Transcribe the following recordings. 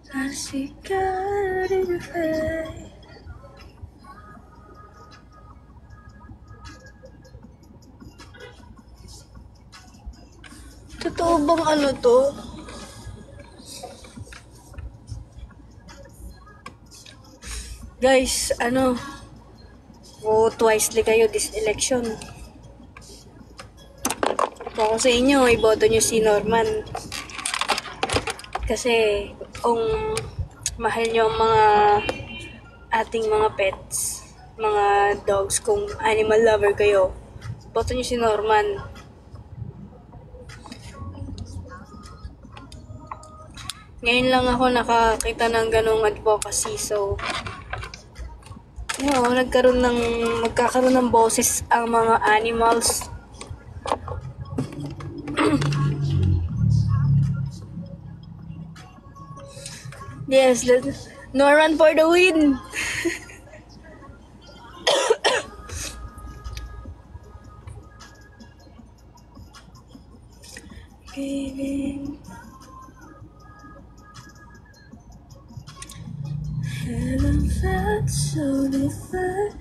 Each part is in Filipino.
I see God in your face. Totoo bang ano to? Guys, vote wisely kayo this election. Kung ako sa inyo, iboto nyo si Norman. Kasi, kung mahal nyo ang mga ating mga pets, mga dogs, kung animal lover kayo, boto nyo si Norman. Ngayon lang ako nakakita ng ganong advocacy, so magkakaroon ng boses ang mga animals. Yes, Norman for the win. Giving heaven felt so different.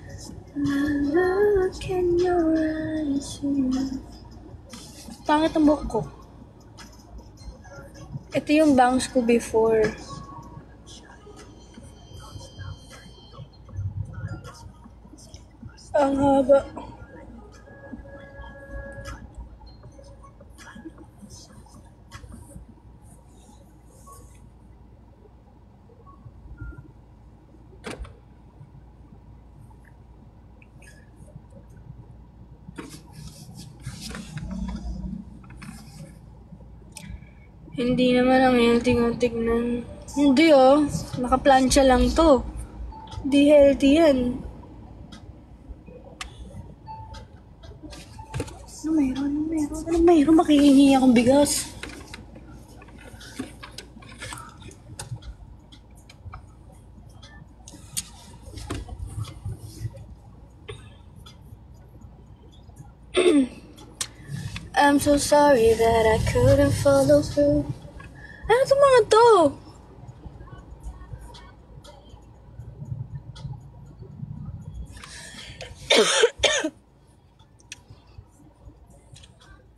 I look in your eyes. Pangit ang buhok ko. Ito yung bangs ko before. Ang haba. Hindi naman ang healthy ng tignan. Hindi nakaplansya lang to. Hindi healthy yan. Ano mayroon? Makihingi akong bigas. I'm so sorry that I couldn't follow through. Ano itong mga to?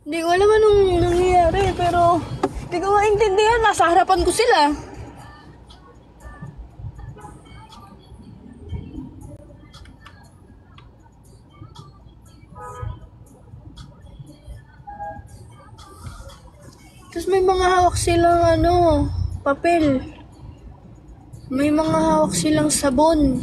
Hindi ko alam anong nangyayari, pero hindi ko maintindihan. Nasa harapan ko sila. Tapos may mga hawak silang papel. May mga hawak silang sabon.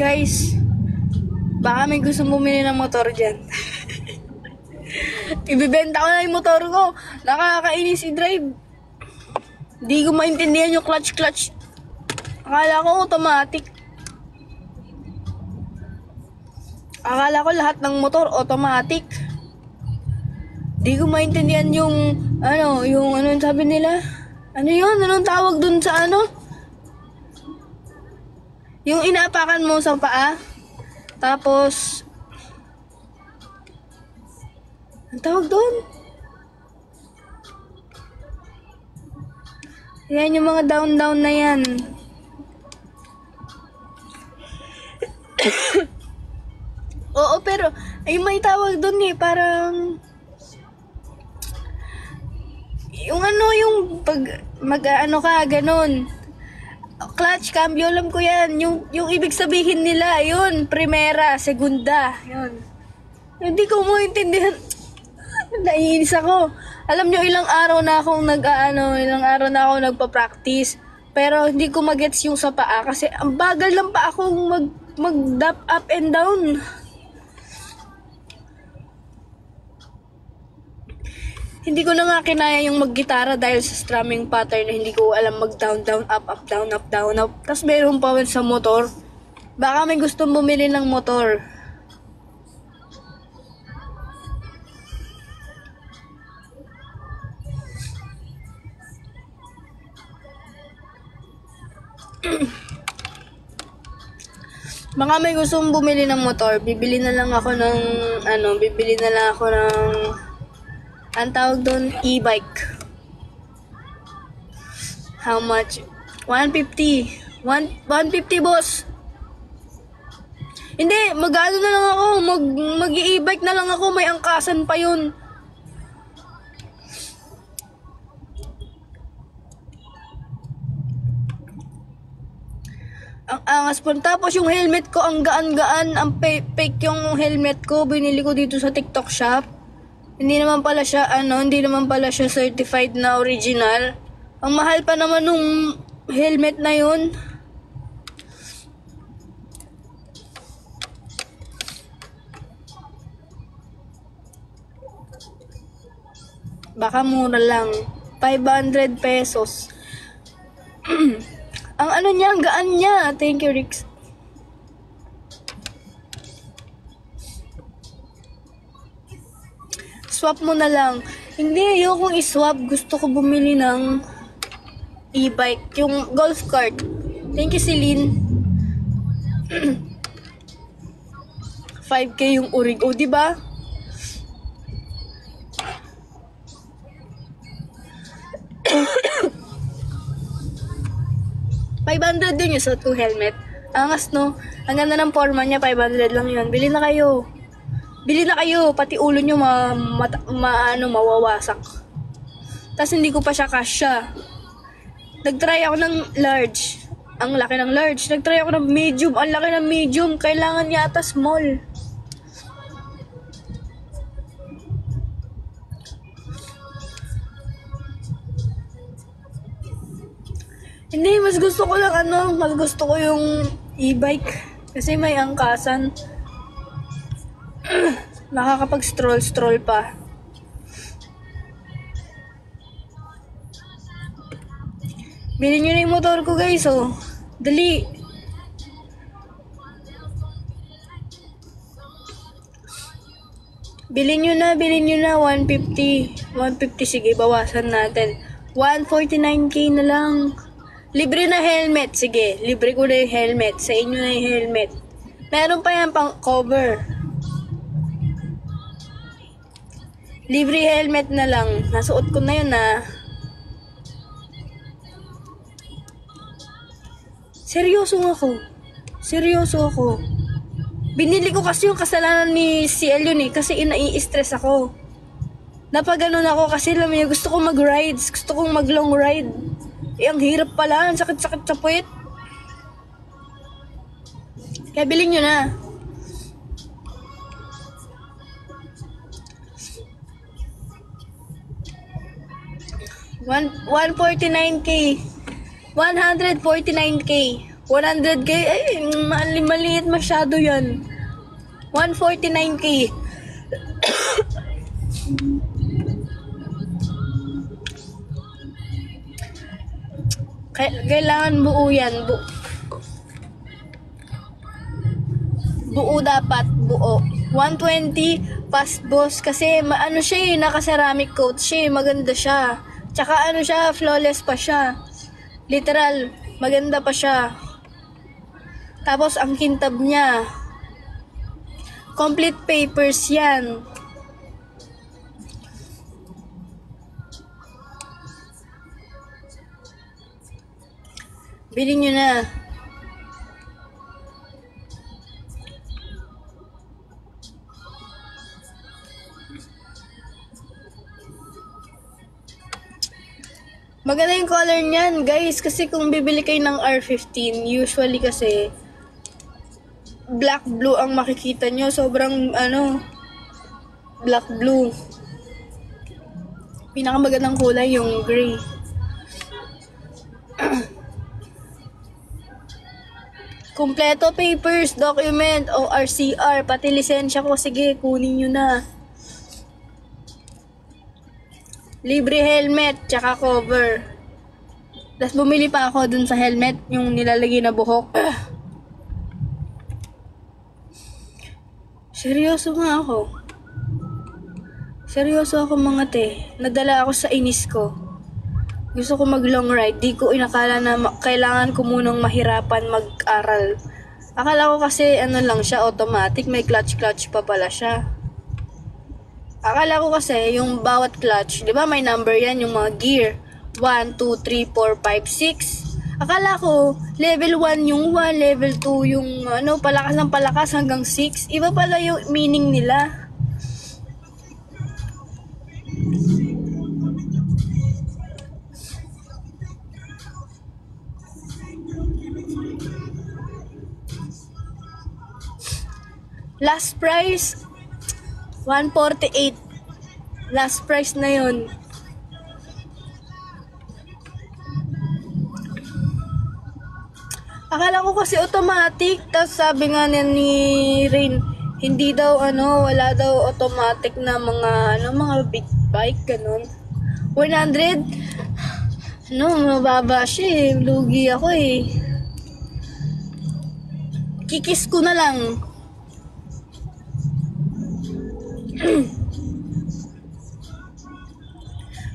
Guys, baka may gusto bumili ng motor dyan. Ibibenta ko na yung motor ko. Nakakainis i-drive. Hindi ko maintindihan yung clutch. Akala ko automatic. Akala ko lahat ng motor automatic. Hindi ko maintindihan yung sabi nila. Ano yun? Anong tawag dun sa Yung inaapakan mo sa paa. Tapos ang tawag doon? Yan yung mga down na yan. Oo, pero ay may tawag doon parang yung pag ka ganun. Clutch, cambio, alam ko yan. Yung ibig sabihin nila, yun, primera, segunda, yun. Hindi ko maintindihan. Naiinis ako. Alam nyo, ilang araw na akong nagpa-practice. Pero hindi ko magets yung sa paa kasi ang bagal lang pa akong mag-dap up and down. Hindi ko na nga kinaya yung mag-gitara dahil sa strumming pattern na hindi ko alam mag-down, down, up, up, down, up, down, up. Tapos meron pa sa motor. Baka may gustong bumili ng motor. Baka may gustong bumili ng motor, bibili na lang ako ng ang tawag doon, e-bike. How much? 150. 150, boss. Hindi, mag-ano na lang ako, mag-e-bike na lang ako, may angkasan pa yun. Ang angas po. Tapos yung helmet ko, ang gaan-gaan, ang fake yung helmet ko, binili ko dito sa TikTok shop. Hindi naman pala siya certified na original. Ang mahal pa naman nung helmet na yun. Baka mura lang. 500 pesos. Ang ano niya, ang gaan niya. Thank you, Rix. Swap mo na lang. Hindi, ayokong i-swap. Gusto ko bumili ng e-bike. Yung golf cart. Thank you, Celine. 5K yung Origo, di ba? $500 din yung suot kong helmet. Angas, no? Ang ganda ng forma niya, 500 lang yun. Bili na kayo. Bili na kayo, pati ulo nyo mawawasak. Tapos hindi ko pa siya kasya. Nagtry ako ng large. Ang laki ng large. Nagtry ako ng medium. Ang laki ng medium. Kailangan yata small. Hindi, mas gusto ko yung e-bike. Kasi may angkasan. Nakakapag-stroll pa. Bilhin nyo na yung motor ko, guys, oh. Dali. Bilhin nyo na, 150. 150, sige, bawasan natin. 149k na lang. Libre na helmet, sige. Libre ko na yung helmet. Sa inyo na yung helmet. Meron pa yan pang cover. Libre helmet na lang. Nasuot ko na yun, ah. Seryoso ako. Binili ko kasi yung kasalanan ni CL yun, eh. Kasi nai-stress ako. Napaganon ako kasi alam niyo, gusto kong mag-rides. Gusto kong mag-long ride. Eh, ang hirap pala. Ang sakit-sakit sa puwet. Kaya bilhin nyo na. $149k. 149k. 100k. Ay, maliit masyado yan. 149k. Kailangan buo yan. Buo dapat. Buo. 120 pass boss. Kasi ano siya, naka-ceramic coat siya. Maganda siya. Tsaka siya, flawless pa siya. Literal, maganda pa siya. Tapos ang kintab niya. Complete papers yan. Bilhin nyo na. Maganda yung color niyan, guys. Kasi kung bibili kayo ng R15, usually kasi black blue ang makikita nyo. Sobrang, black blue. Pinakamagandang kulay yung gray. Kompleto papers, document, ORCR, pati lisensya ko. Sige, kunin nyo na. Libre helmet, tsaka cover. Tapos bumili pa ako dun sa helmet, yung nilalagay na buhok. Seryoso mga te. Nadala ako sa inis ko. Gusto ko mag long ride. Di ko inakala na kailangan ko munang mahirapan mag-aral. Akala ko kasi ano lang siya, automatic. May clutch-clutch pa pala siya. Akala ko kasi yung bawat clutch, di ba may number yan, yung mga gear. 1, 2, 3, 4, 5, 6. Akala ko, level 1 yung 1, level 2 yung ano, palakas ng palakas hanggang 6. Iba pala yung meaning nila. Last price, 148. Last price na yun. Akala ko kasi automatic. Tapos sabi nga ni Rain, hindi daw wala daw automatic na mga mga big bike ganun. 100? Mababa siya eh. Lugi ako eh. Kikis ko na lang.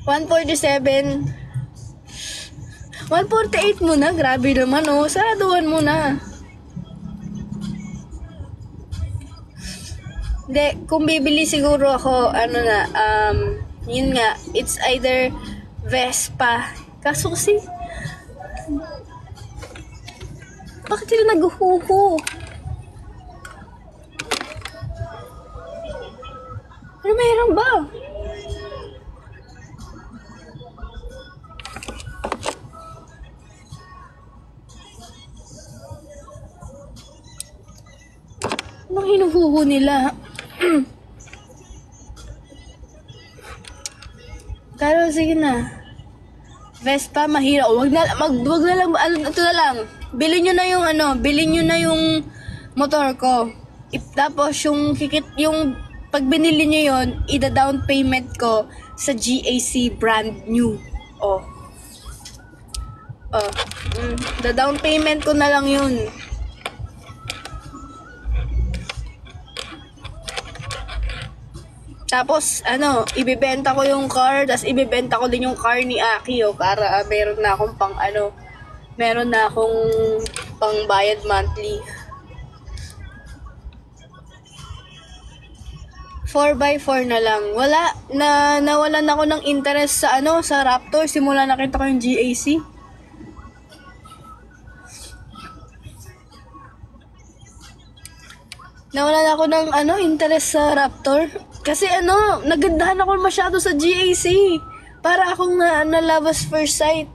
147. 148 muna. Grabe naman Saraduhan mo na. Hindi, kung bibili siguro ako, yun nga, it's either Vespa. Kaso kasi, bakit sila naghuhuho? Ano mayroon ba? Anong hinuhuho nila? Pero sige na. Vespa mahirap. Wag na lang ito na lang. Bilhin niyo na yung motor ko. Tapos yung pag binili niyo yon, ida-down payment ko sa GAC brand new. The down payment ko na lang yun. Tapos, ibibenta ko yung car, tapos ibibenta ko din yung car ni Aki, para meron na akong pang bayad monthly. 4x4 na lang. Nawalan ako ng interest sa Raptor, simula nakita ko yung GAC. Nawalan ako ng interest sa Raptor. Kasi nagandahan ako masyado sa GAC. Para akong na-love first sight.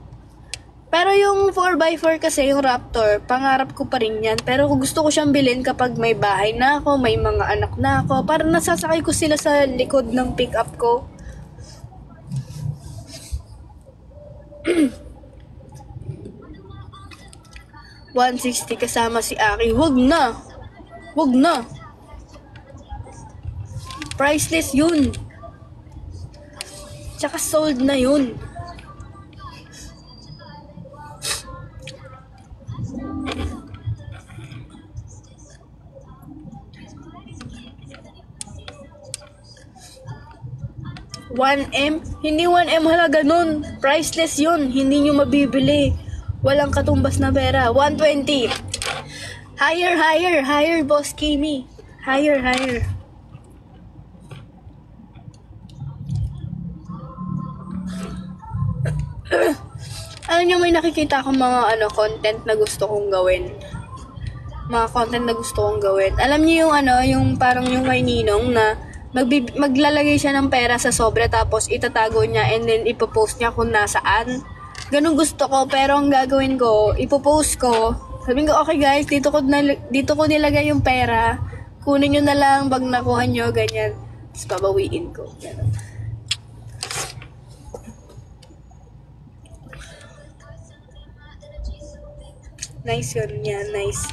Pero yung 4x4 kasi, yung Raptor, pangarap ko pa rin yan. Pero gusto ko siyang bilhin kapag may bahay na ako, may mga anak na ako. Para nasasakay ko sila sa likod ng pick-up ko. $160 kasama si Aki. Wag na! Priceless yun. Tsaka sold na yun. $1M? Hindi $1M halaga nun. Priceless yun. Hindi nyo mabibili. Walang katumbas na pera. $120. Higher, Boss Kimi. Higher. Alam nyo, may nakikita akong mga content na gusto kong gawin. Alam niyo yung parang yung kay Ninong na maglalagay siya ng pera sa sobre tapos itatago niya and then ipopost niya kung nasaan. Ganun gusto ko, pero ang gagawin ko, ipopost ko. Sabihin ko, okay guys, dito ko nilagay yung pera. Kunin nyo na lang pag nakuha nyo, ganyan. Tapos babawiin ko. Ganun. Nice yun. Yan, nice.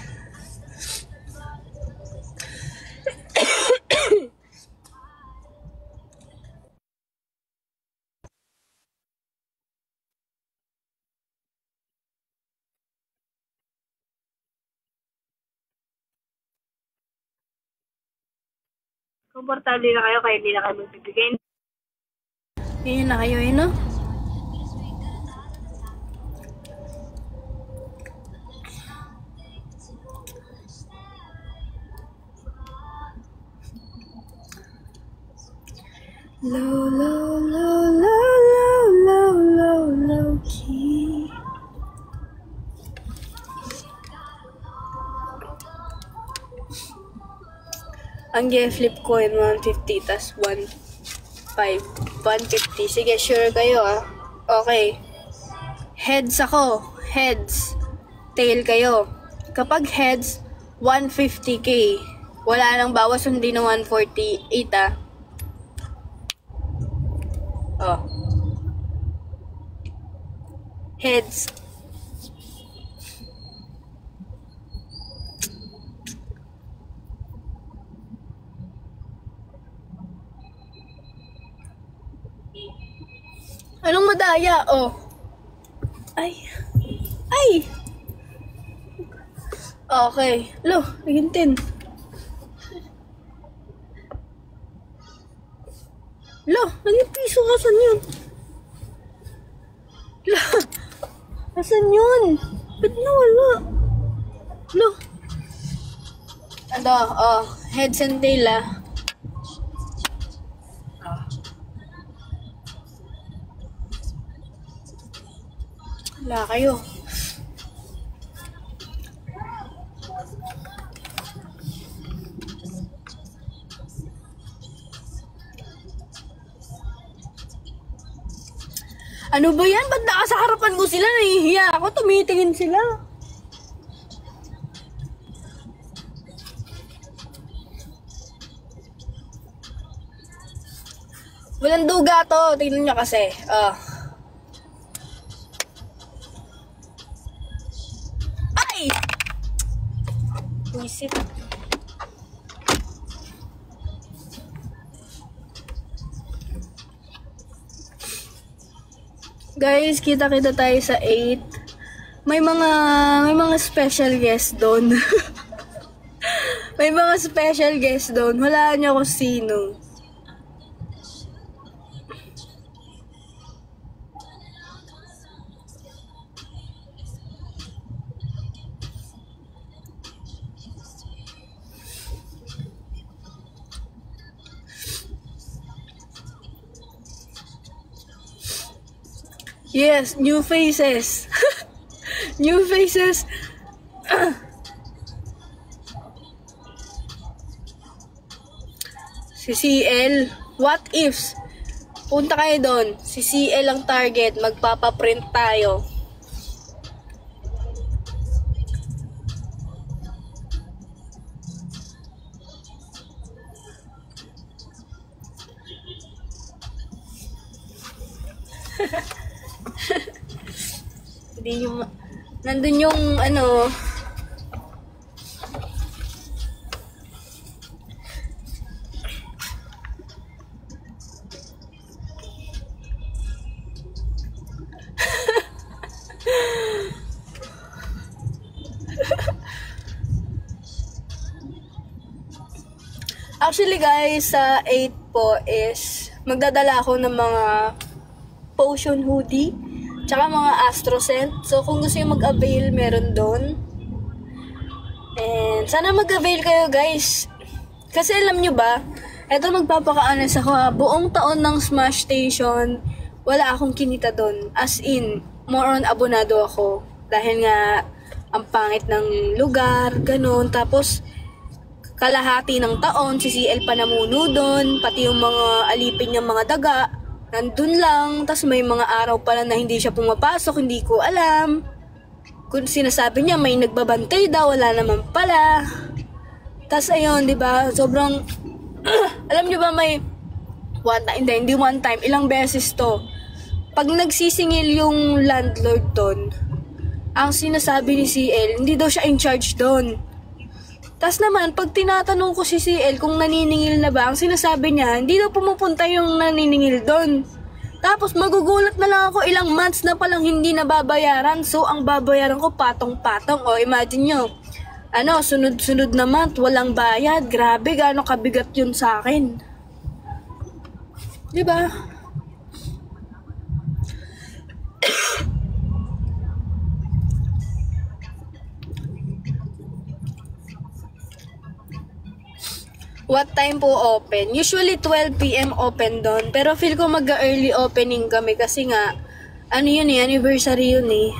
Komportable na kayo kaya hindi na kayo magbibigay. Ganyan na kayo, Low, low, low, low, low, low, low, low key. Ang flip coin 150 tas 150. Sige, sure kayo ah. Okay. Heads ako. Heads. Tail kayo. Kapag heads, 150k. Wala nang bawas, hindi na 148 ah. Oh. Heads. Anong madaya? Oh. Ay. Ay! Okay. Lo, naging 10. Lo, naging piso. Asan yun? Lo, asan yun? Ba't nawala? Lo. Ano, oh, heads and tail ah. Wala kayo. Ano ba yan? Ba't nasa harapan ko sila? Nahihiya ako. Tumitingin sila. Walang duga to. Tingnan nyo kasi. Ay! Wisit. Guys, kita-kita tayo sa 8. May mga special guest doon. May mga special guest doon. Walaan niyo kung sino. Yes, new faces. New faces. Si CL. What ifs? Punta kayo doon. Si CL ang target. Magpapaprint tayo. Hindi yung nandun yung ano actually guys, sa 8 po is magdadala ako ng mga potion hoodie tsaka mga Astro Scent. So, kung gusto nyo mag-avail, meron doon. And, sana mag-avail kayo, guys. Kasi alam nyo ba, eto magpapaka-honest ako ha, buong taon ng Smash Station, wala akong kinita doon. As in, more on abonado ako. Dahil nga, ang pangit ng lugar, ganun. Tapos, kalahati ng taon, si CL pa namuno doon, pati yung mga alipin ng mga daga, nandun lang. Tas may mga araw pala na hindi siya pumapasok, hindi ko alam. Kung sinasabi niya may nagbabantay daw, wala naman pala. Tas ayun, 'di ba? Sobrang alam niyo ba may one time, hindi one time, ilang beses to. Pag nagsisingil yung landlord doon, ang sinasabi ni CL, hindi daw siya in charge doon. Tas naman, pag tinatanong ko si CL kung naniningil na ba, ang sinasabi niya, hindi daw pumupunta yung naniningil doon. Tapos magugulat na lang ako, ilang months na palang hindi nababayaran. So, ang babayaran ko patong-patong. O, imagine nyo, sunod-sunod na month, walang bayad. Grabe, gaano kabigat yun sa akin. Diba? What time po open? Usually 12 PM open doon. Pero feel ko mag-early opening kami kasi nga, ano yun eh, anniversary yun eh.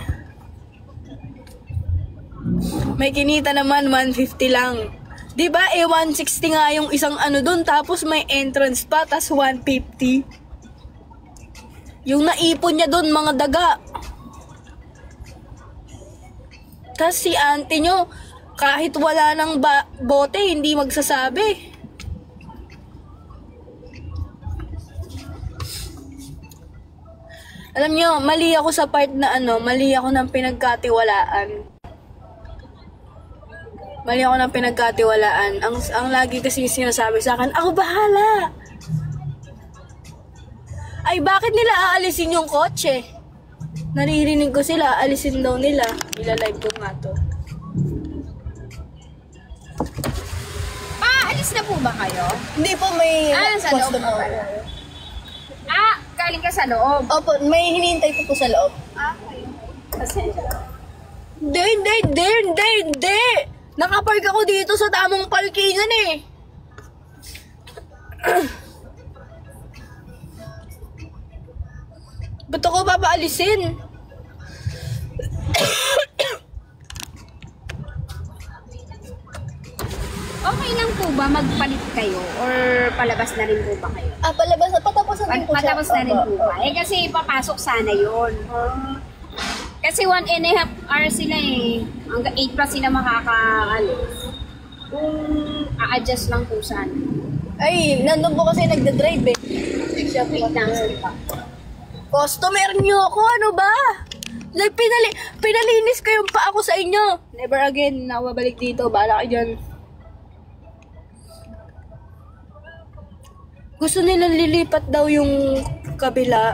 May kinita naman, 150 lang. Diba, 160 nga yung isang ano doon, tapos may entrance pa, tas 150. Yung naipon niya doon, mga daga. Tas si auntie nyo, kahit wala ng bote, hindi magsasabi. Alam nyo, mali ako sa part na mali ako ng pinagkatiwalaan. Mali ako ng pinagkatiwalaan. Ang lagi kasi sinasabi sa akin, ako bahala. Ay, bakit nila aalisin yung kotse? Naririnig ko sila, aalisin daw nila. Ila-live ko nga to. Alis na po ba kayo? Hindi po, may sa loob customer. pa pala. Galing ka sa loob. Opo, may hinihintay po sa loob. Okay. Pasensya. Hindi! Nakapark ako dito sa tamang parkingan eh. Ba't ako papaalisin? Okay lang po ba magpalit kayo? Or palabas na rin po ba kayo? Palabas na, patapos na din po siya. Patapos na rin po ba? Kasi papasok sana yun. Kasi 1.5 hours sila eh. Hanggang 8 pa sila makakaalis. Kung a-adjust lang po sana. Ay, nandun po kasi nagda-drive eh. Siya po. Wait lang. Customer niyo ako, ano ba? Pinalinis ko yung pa ako sa inyo. Never again, nawabalik dito. Bahala ka dyan. Gusto nilang lilipat daw yung kabila.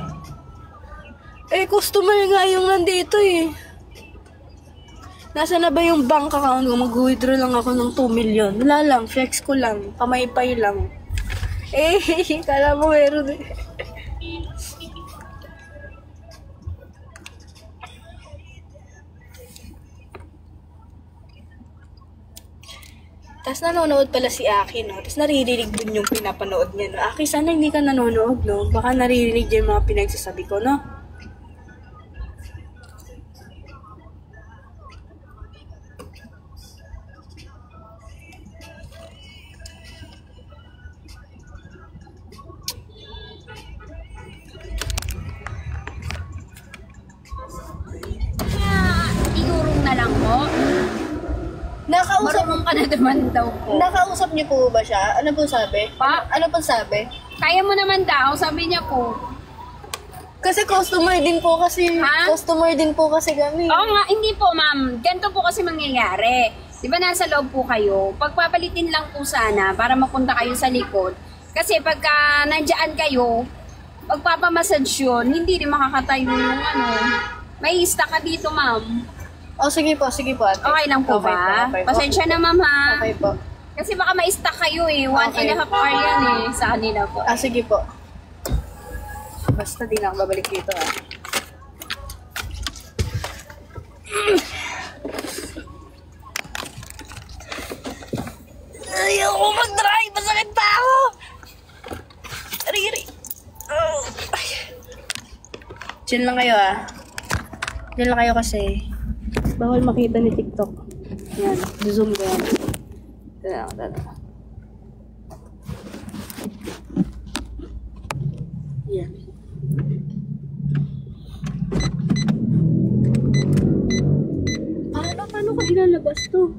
Eh, customer nga yung nandito eh. Nasa na ba yung bank account ko? Mag-withdraw lang ako ng 2 million. Wala lang, flex ko lang. Pamaypay lang. Eh, kala mo meron eh. Tapos nanonood pala si Aki, no? Tapos naririnig din yung pinapanood niya, no? Aki, sana hindi ka nanonood, no? Baka naririnig niya yung mga pinagsasabi ko, no? Iurong na lang po. Nakausap, Marunong ka na naman daw po. nakausap niyo po ba siya? Ano po sabi? Pa? Ano po sabi? Kaya mo naman daw, sabi niya po. Kasi customer din po kasi. Ha? Customer din po kasi kami. Oo nga, hindi po ma'am. Ganito po kasi mangyayari. Di ba nasa loob po kayo? Pagpapalitin lang po sana para mapunta kayo sa likod. Kasi pagka nandiyan kayo, pagpapamassage yun, hindi rin makakatayo yung may stuck ka dito ma'am. Oh, sige po, ate. Okay lang po Okay ba? po, okay po. Pasensya na ma'am ha. Okay po. Kasi baka ma-stuck kayo eh. 1.5 Okay. hour yan eh sa kanila po. Sige po. Basta di na ako babalik dito, Ayoko mag-drive! Masakit pa ako! Riri! Oh. Diyan lang kayo, Diyan lang kayo kasi bawal makita ni TikTok. Yan, zoom ko yan. Ito. Yan. Paano ko ilalabas to?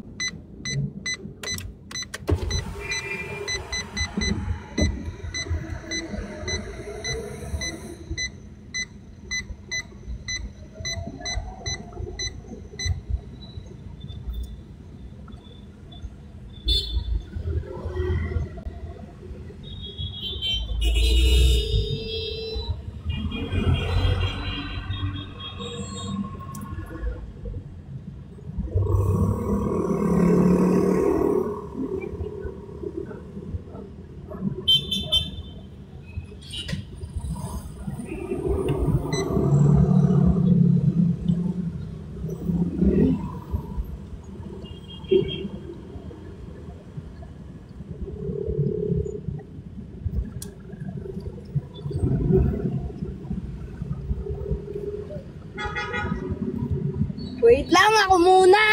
Wait lang, ako muna!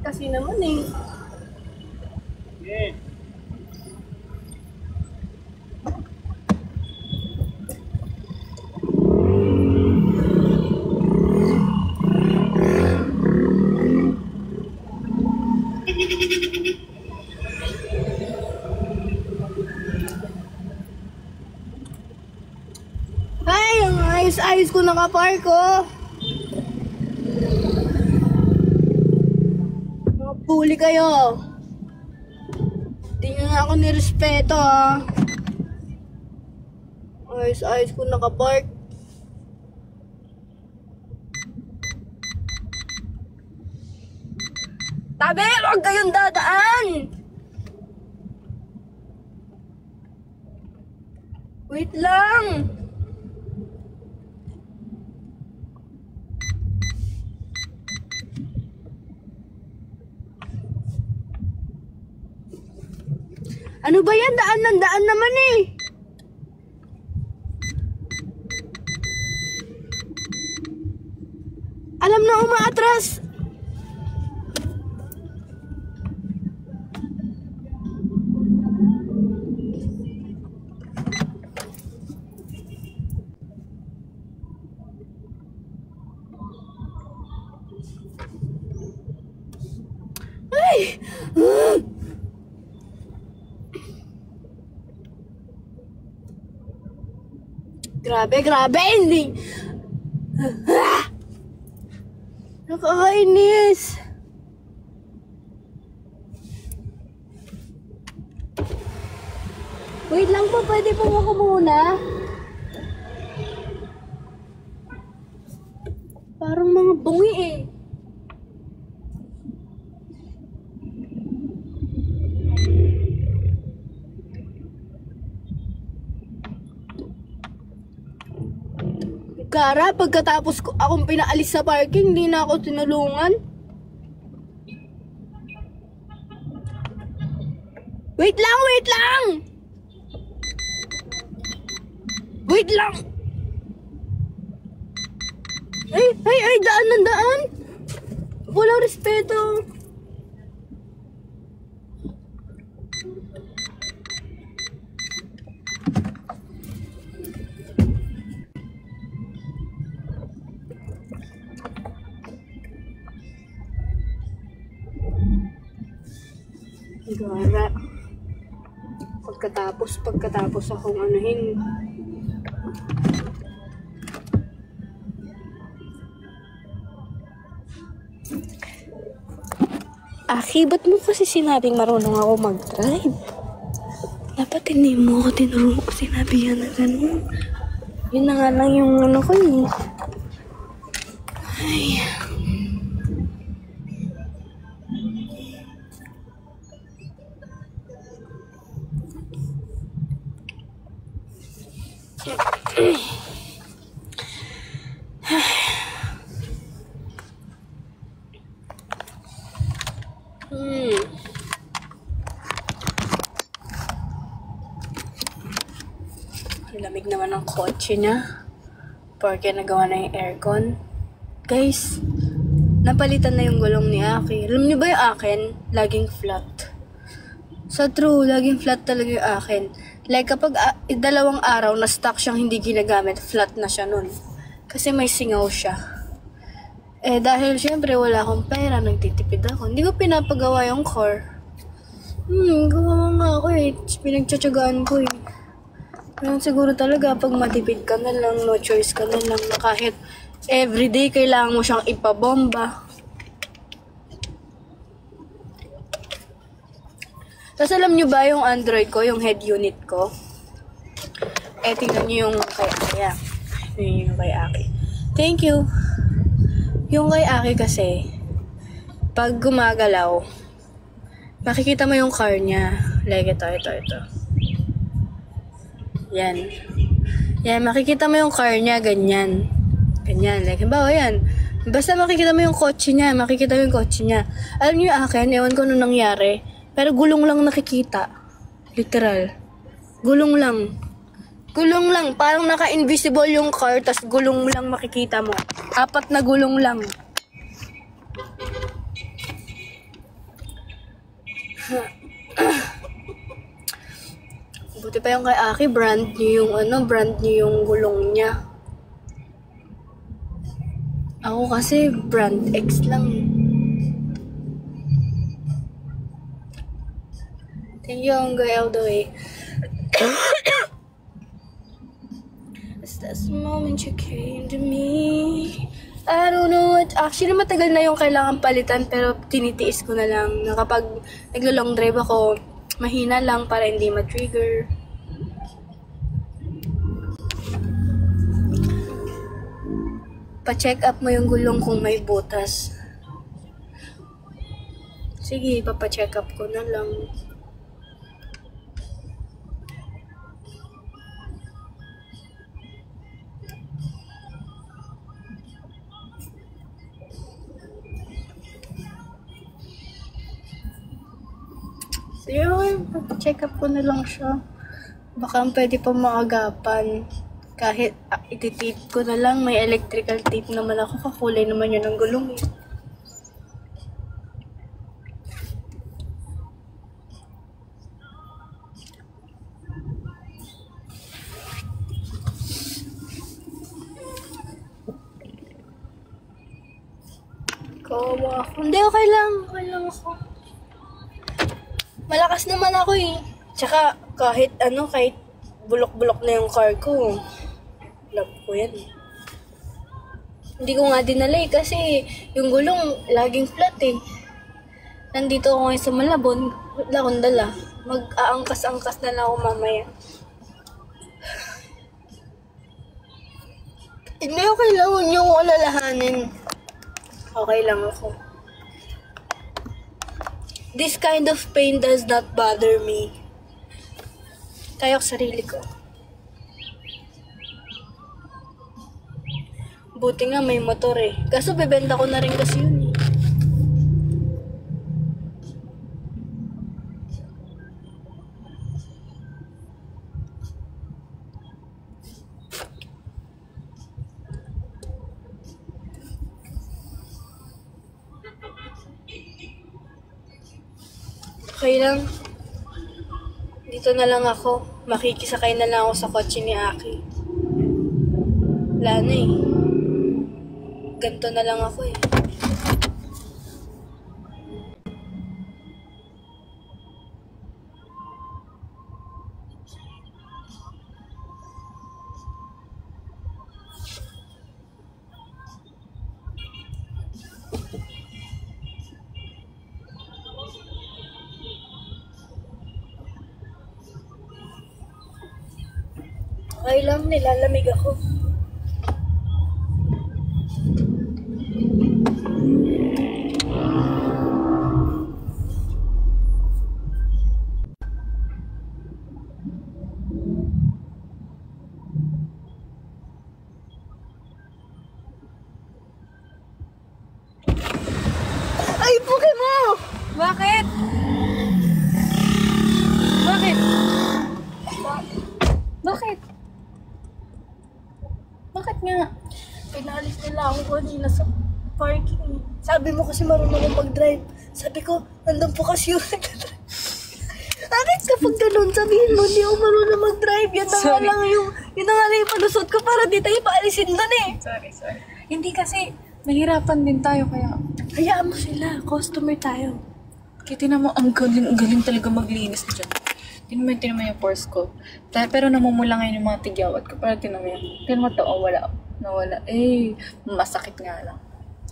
Kasi naman eh. Ay, ang ayos-ayos ko nakapark oh. Mga puli kayo. Hindi nyo nga ako nirespeto ah. Ayos-ayos ko nakapark. Tabi, huwag kayong dadaan! Wait lang! Ano ba yan? Daan ng daan naman eh! Alam na umaatras! Ay! Grabe, grabe! Hindi! Nakakainis! Wait lang po, pwede po ako muna? Parang mga bungi eh. Kara, pagkatapos ko akong pinaalis sa parking, hindi na ako tinulungan. Wait lang, wait lang! Wait lang! Ay, daan ng daan! Walang respeto. Gara. Pagkatapos akong anuhin. Aki, ba't mo kasi sinabing marunong ako mag-drive? Dapat hindi mo ako tinuro ko sinabi yan na gano'n. Yun na nga lang yung ano ko eh. Ay. Lamig naman ng kotse niya. Porque nagawa na yung aircon. Guys, napalitan na yung gulong ni Aki. Alam niyo ba yung akin? Laging flat. Sa true, laging flat talaga yung akin. Like kapag 2 araw na stock siyang hindi ginagamit, flat na siya nun. Kasi may singaw siya. Eh dahil syempre wala akong pera, nagtitipid ako. Hindi ko pinapagawa yung car. Gawa nga ako eh. Pinagtsatsagaan ko eh. Kaya siguro talaga pag matipid ka na lang, no choice ka na lang na kahit everyday kailangan mo siyang ipabomba. Tapos alam nyo ba yung Android ko, yung head unit ko? Eh, tingnan nyo yung kay Aki. Yung kay Aki. Thank you. Yung kay Aki kasi, pag gumagalaw, makikita mo yung car niya. Like ito. Yan, makikita mo yung car niya, ganyan. Ganyan, like, halimbawa yan. Basta makikita mo yung kotse niya, Alam niyo yung akin, ewan ko nung nangyari, pero gulong lang nakikita. Literal. Gulong lang. Parang naka-invisible yung car, tas gulong lang makikita mo. 4 na gulong lang. Buti pa yung kay Aki, brand new yung gulong niya. Ako kasi brand X lang. Thank you, Ongoy, all the way. It's this moment you came to me. I don't know what... Actually, matagal na yung kailangan palitan, pero tinitiis ko na lang na kapag naglo-long drive ako, mahina lang para hindi ma-trigger. Pa-check up mo yung gulong kung may butas. Sige, papa-check up ko na lang. Sige, papa-check up ko na lang siya. Baka pwede pa maagapan. Kahit ititape ko na lang, may electrical tape naman ako, kakulay naman yun ng gulong eh. Kawawa ako. Hindi, okay lang ako. Malakas naman ako eh. Tsaka kahit bulok-bulok na yung car ko. Love ko yan. Hindi ko nga dinala eh kasi yung gulong laging flat eh. Nandito ako ngayon sa Malabon, wala akong dala. Mag-aangkas-angkas na lang ako mamaya. Hindi, okay lang. Huwag niyo akong alalahanin. Okay lang ako. This kind of pain does not bother me. Kaya ko sarili ko. Buti nga may motor eh. Kaso bebenta ko na rin kasi yun eh. Okay lang. Dito na lang ako. Makikisakay na lang ako sa kotse ni Aki. Wala na eh. Ganto na lang ako eh. Okay lang, nilalamig ako. Ay, puke mo! Bakit? Bakit? Bakit? Bakit nga? Pinalis nila ako kanina sa parking. Sabi mo kasi marunong akong mag-drive. Sabi ko, nandun po kasi yung nag-drive. Bakit kapag ganun, sabihin mo, hindi ako marunong mag-drive. Yun na nga lang yung palusot ko para di tayo paalisin doon eh. Sorry. Hindi kasi, nahirapan din tayo kaya... Hayaan mo sila, customer tayo. Kaya tinan mo, ang galing talaga maglinis dyan. Tinan mo yung pores ko. Pero namumula ngayon yung mga tigyawat ko. Pero tinan mo yan. Tinan mo to, oh, nawala. Eh, masakit nga lang.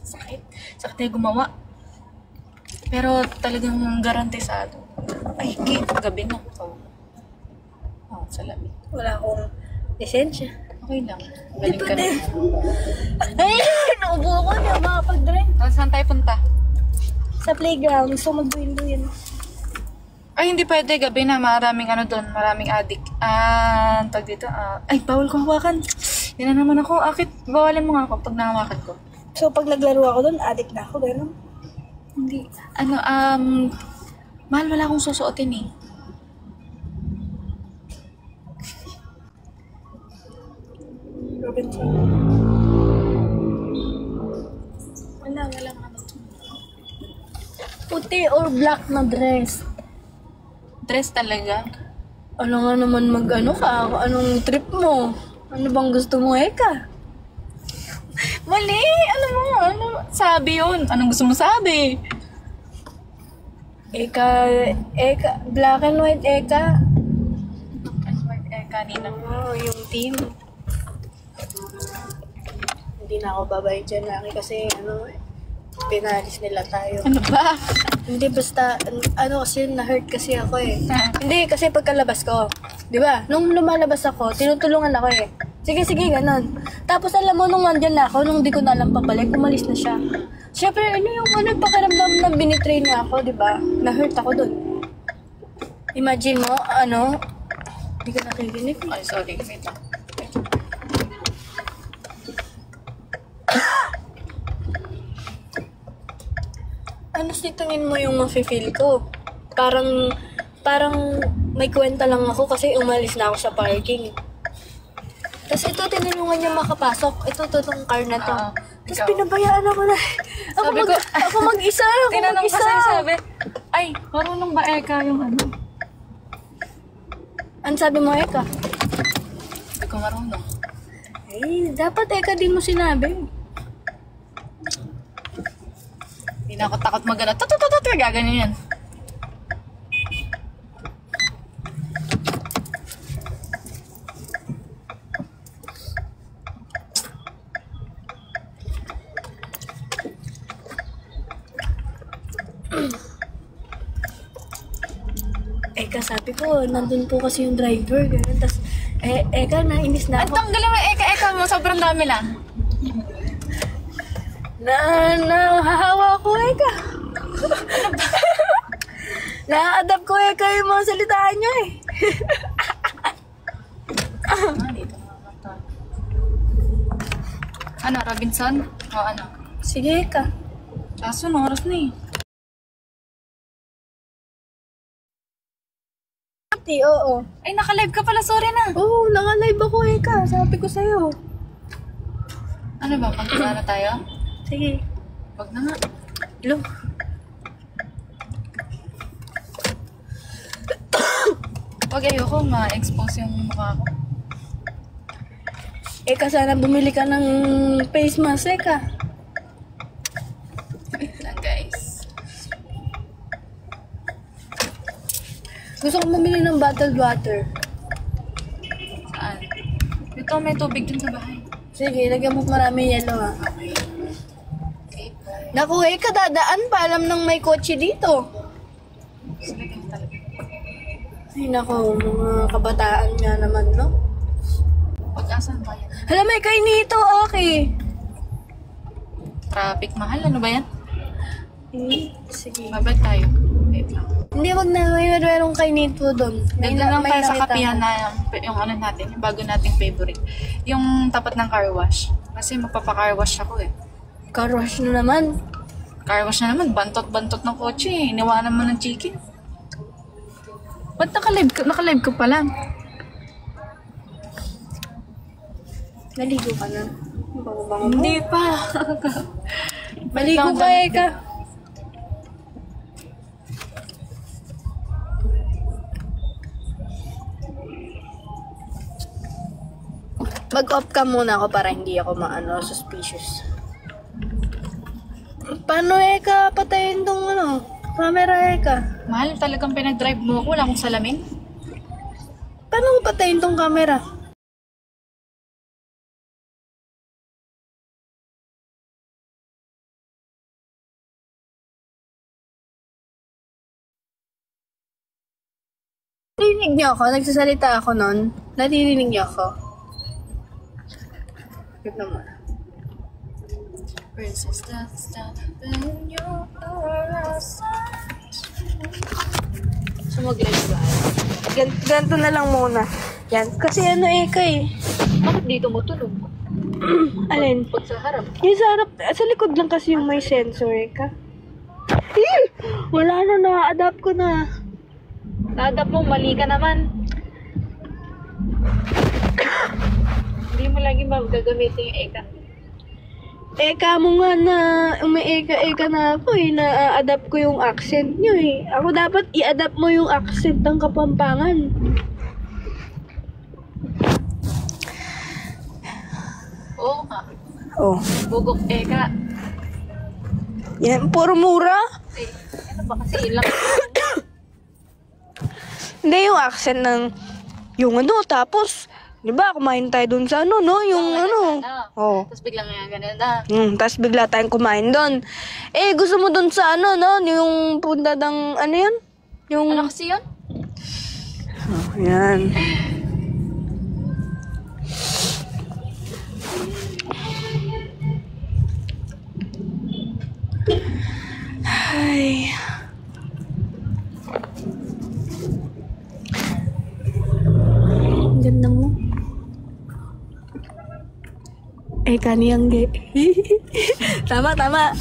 Sakit na gumawa. Pero talagang garantisado. Ay, gabi na. Oh, salamin. Wala akong lisensya. Okay lang. Galing ka na. Ay, naubo ako na makapag-drive. Saan tayo punta? Sa playground, gusto magbuhin-buhin. Ay, hindi pwede. Gabi na. Maraming doon. Maraming addict. Tag dito. Ay, bawal ko hawakan. Yan na naman ako. Akit, bawalan mo nga ako pag nahawakan ko. So, pag naglaro ako doon, addict na ako, gano'n. Hindi. Mahal, wala akong susuotin eh. Robinson. Wala ano. Puti or black na dress. Dress talaga. Ano nga naman mag-ano ka? Anong trip mo? Ano bang gusto mo, Eka? Mali! Ano sabi yun? Anong gusto mo sabi? Eka, black and white, Eka. Kanina. Oo, yung team. Hindi na ako babay dyan, Aki, kasi pinalis nila tayo. Ano ba? Hindi, basta, kasi na-hurt kasi ako eh. Hindi, kasi pagkalabas ko, di ba? Nung lumalabas ako, tinutulungan ako eh. Sige, ganon. Tapos alam mo, nung nandyan na ako, nung di ko na alam pabalik, umalis na siya. Siyempre, yung pakiramdam na binitray niya ako, di ba? Na-hurt ako dun. Imagine mo, hindi ko nakikinig. Ay, sorry. Wait lang. Ano tingin mo yung mafe-feel ko? Parang may kwenta lang ako kasi umalis na ako sa parking. Tapos ito, tinulungan niya makapasok. Ito, itong car na to. Tapos ikaw. pinabayaan ako na. Ako mag-isa. Tinanong kasi sabi, ay, marunong ba Eka yung ano? Ano sabi mo, Eka? Hindi ko marunong. Ay, dapat Eka din mo sinabi. Hindi na ako takot magana. Gaganyan yan. Eka, sabi ko, nandun po kasi yung driver. Ganun. Tapos, Eka, nainis na Ang ako. tanggalin mo Eka mo. Sobrang dami lang. Nahahawa ko, Eka. Na-adapt ko, Eka, yung mga salitaan niyo eh. Dito naman tayo. Ano, Robinson? O ano? Sige, Eka. Kaso, no, oras na eh. Oo. Ay, naka-live ka pala. Sorry na. Oo, naka-live ako, Eka. Sabi ko sa'yo. Ano ba? Magkakana tayo? Sige. Wag na nga. Hello. Wag ayoko ma-expose yung mukha ko. Eka, sana bumili ka ng face mask, Eka. Wait lang, guys. Gusto ko mamili ng bottled water. Saan? Ito, may tubig dun sa bahay. Sige, lagyan mo marami yelo, ha. Okay. Naku, Eka, dadaan pa. Alam nang may kotse dito. Sige, ganyan talaga. Ay, naku, mga kabataan nga naman, no? Pag-asan ba yan? Hala, may kainito, okay. Traffic mahal. Ano ba yan? Sige. Babalik tayo. Wait lang. Hindi, wag na. Mayroong kainito doon. Dito lang tayo sa nakita kapihan ko. na yung ano natin, yung bago nating favorite. Yung tapat ng car wash. Kasi magpapa-car wash ako eh. Car wash na naman. Car wash na naman, bantot-bantot ng kotse eh. Iniwanan mo ng chicken. Ba't naka-live ka pa lang? Naligo ka na. Bango-bango mo. Hindi pa. Maligo ka, Eka. Mag-off ka muna ako para hindi ako suspicious. Paano, Eka? Patayin tong camera, Eka. Mahal, talagang pinag-drive mo ako. Wala akong salamin. Paano ko patayin tong camera? Narinig niyo ako? Nagsasalita ako nun? Naririnig niyo ako? Good naman. Princess, that's that when you are So mag-live ba? Ganito na lang muna. Yan. Kasi Eka eh. Bakit dito mo tulog? Alin? Pag sa harap. Yung sa harap, sa likod lang kasi yung may sensor ka. Wala na, na-adapt ko na. Na-adapt mo, mali ka naman. Hindi mo lagi gagamitin yung eka. Eka mo nga na, eka na ako eh, na-adapt ko yung accent nyo eh. Ako dapat i-adapt mo yung accent ng Kapampangan. Oo nga. Oh. Bugok eka. Yan, puro mura. Eh, ano ba kasi ilang Hindi yung accent ng, yung ano, tapos, di ba, kumain tayo dun sa ano, no? Yung ano. Oh. Tapos biglang nga ganun na. Tapos bigla tayong kumain doon. Eh, gusto mo doon sa ano, no? Yung punta ng, ano yun? Yung... Ano kasi yun? Oh, yan. Ay. Ganda mo. Eh, kaniyang gay. Tama. Tama.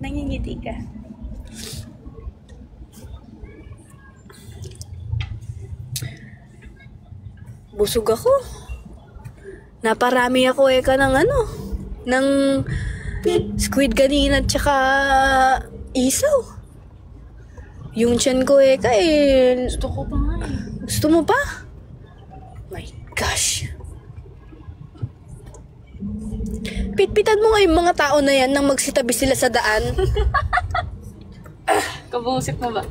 Nangingiti ka. Busog ako. Naparami ako ng ano, ng squid kanina at saka isaw. Yung tiyan ko Gusto ko pa nga eh. gusto mo pa? My gosh. Pitpitan mo nga yung mga tao na yan nang magsitabi sila sa daan. Kabusit mo ba?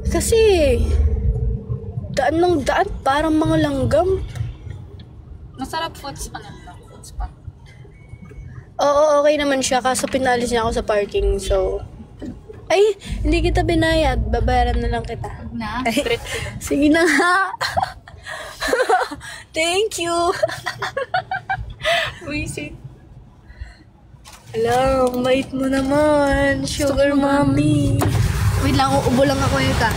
Kasi, daan ng daan, parang mga langgam. Masarap foods pa naman. Foods pa. Oo, okay naman siya, kaso pinalis niya ako sa parking, so... Ay, hindi kita binayad, babayaran na lang kita. Na? Ay, Treat. sige na nga. Thank you. Wisit. Hello, bait mo naman, sugar mommy. Wait lang, uubo lang ako ka.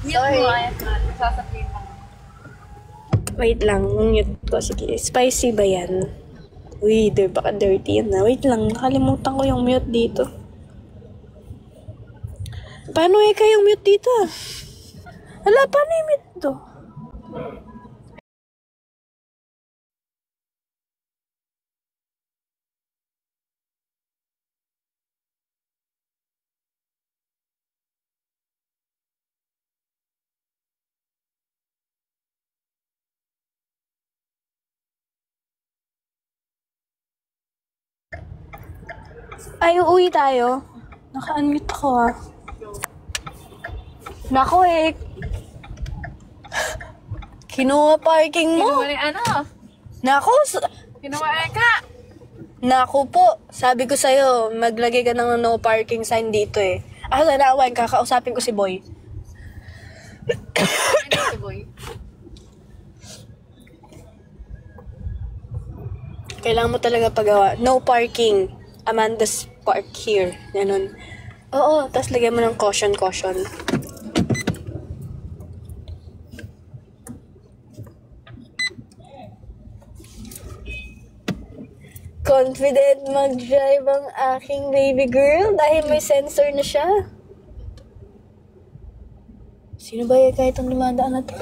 Sorry. Sasabihin lang. Wait lang, mute ko. Sige, spicy ba yan? Uy, baka dirty yan na. Wait lang, nakalimutan ko yung mute dito. Paano yung mute dito? Hala, paano yung mute to? Ay, uuwi tayo. Naka-unmute ako Nako kinuha parking mo. Kinuha ni ano? Nako, Kinuha eka. Naku po, sabi ko sa'yo, maglagay ka ng no parking sign dito eh. Naawan, kakausapin ko si Boy. Ano si boy? Kailangan mo talaga pagawa. No parking. Amanda's park here. Ganun. Oo, tapos lagyan mo ng caution. Confident mag-drive ang aking baby girl dahil may sensor na siya. Sino ba yung kahit ang dumadaan na to?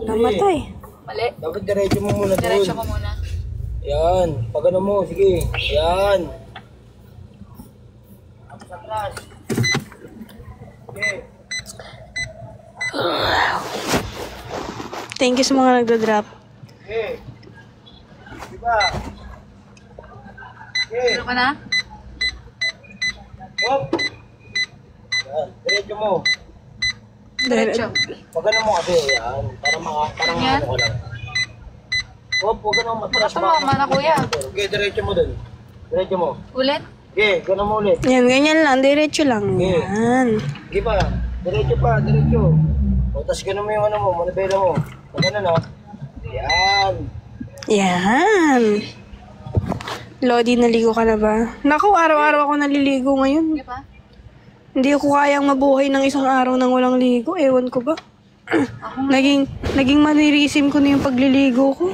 Namatay. Mali. Dapat diretso mo muna doon. Diretso ko muna. Yan. Pag ano mo, sige. Yan. Atras. Okay. Thank you sa mga nagda-drop. Okay. Diba? Okay. Ano ka na? Hop. Yan. Diretso mo. Diretso. Pag ano mo kasi, yan. Parang Yan. ano ka lang. Hop, huwag ka nang matras. Baka tumama na, kuya. Okay, diretso mo doon. Diretso mo. Ulit? Okay, gano'n mo ulit. Yan, ganyan lang. Diretso lang. Okay. Yan. Sige pa. Diretso pa, diretso. O, tapos gano'n mo yung ano mo, manibela mo. Pag ano na. Yan. Yan. Lodi, naligo ka na ba? Naku, araw-araw ako naliligo ngayon. Hindi ko kayang mabuhay ng isang araw nang walang ligo. Ewan ko ba? naging manirisim ko na yung pagliligo ko.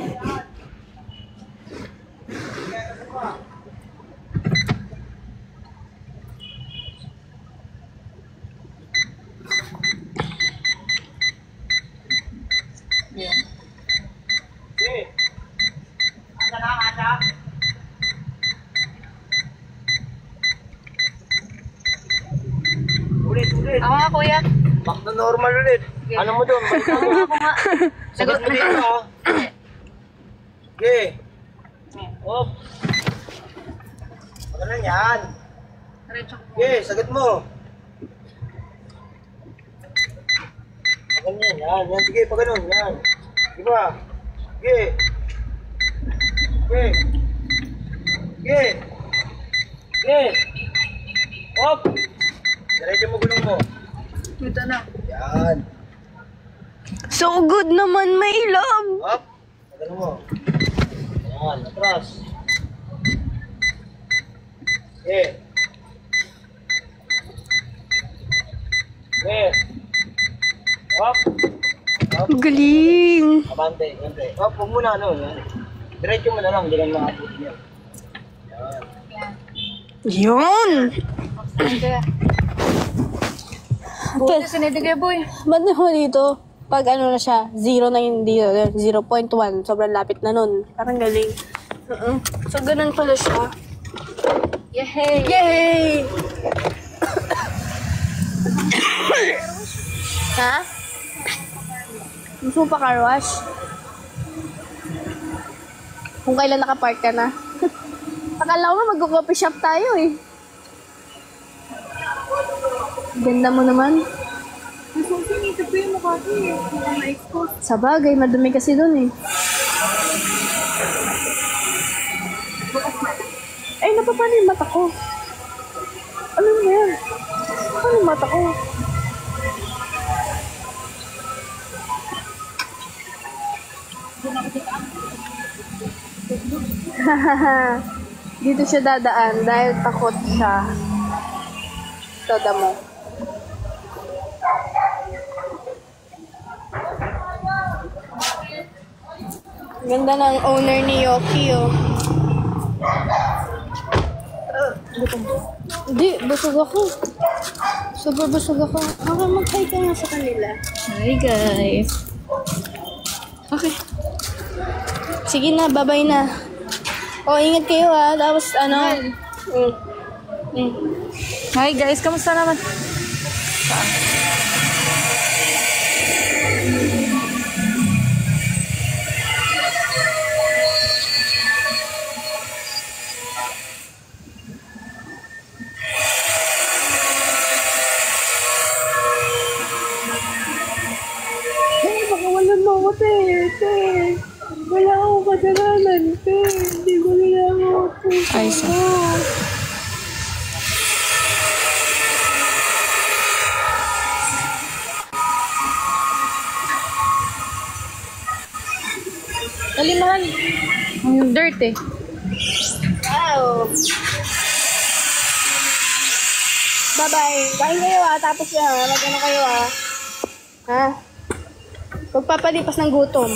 Ulit. Ako nga, kuya. Back to normal ulit. Ano mo doon? Ako nga. Sagot mo dito ha. Okay. Op. Ano na yan? Okay, sagot mo. Ganyan, yan. Sige, pa ganun. Yan. Di ba? Okay. Okay. Okay. Okay. Op. Diretso mo gulong mo. Ito na. Yan. So good naman, my love. Up. Ano mo? Yan, atras. Okay. Okay. Up. Up. Galing. Abante, abante. Up, huwag muna ano. Yan. Diretso mo na lang, hindi lang makapot niya. Yan. Yun. Buti sinidi kayo, boy. Ba't naman dito? Pag ano na siya, 0 na yun dito, 0.1, sobrang lapit na nun. Parang galing. So, ganun pala siya. Yay! Yay! Ha? Gusto mo pa car wash? Kung kailan nakapark ka na. Akala ko mag-coffee shop tayo eh. Ganda mo naman. Nasusunod ko yung mukha ko eh. Ma-expose. Sa bagay, madumi kasi dun eh. Ay, napapano yung mata ko? Ano mo yan? Ano yung mata ko? Dito siya dadaan dahil takot siya. Tada mo. Ganda ng owner ni Yoki, oh. Hindi, busog ako. Super busog ako. Okay, mag-hi ka nga sa kanila. Hi, guys. Okay. Sige na, bye-bye na. Oh, ingat kayo ha. Tapos ano? Hi, guys. Kamusta naman? Pakawalan mo ako, te. Wala akong kasalanan, te. Hindi ko nila ako. Ay, so. Nalimahan. Ang dirt eh. Wow. Bye-bye. Kain kayo ha. Tapos yan. Mag-ano kayo ha. Ha? Pagpapalipas ng gutom.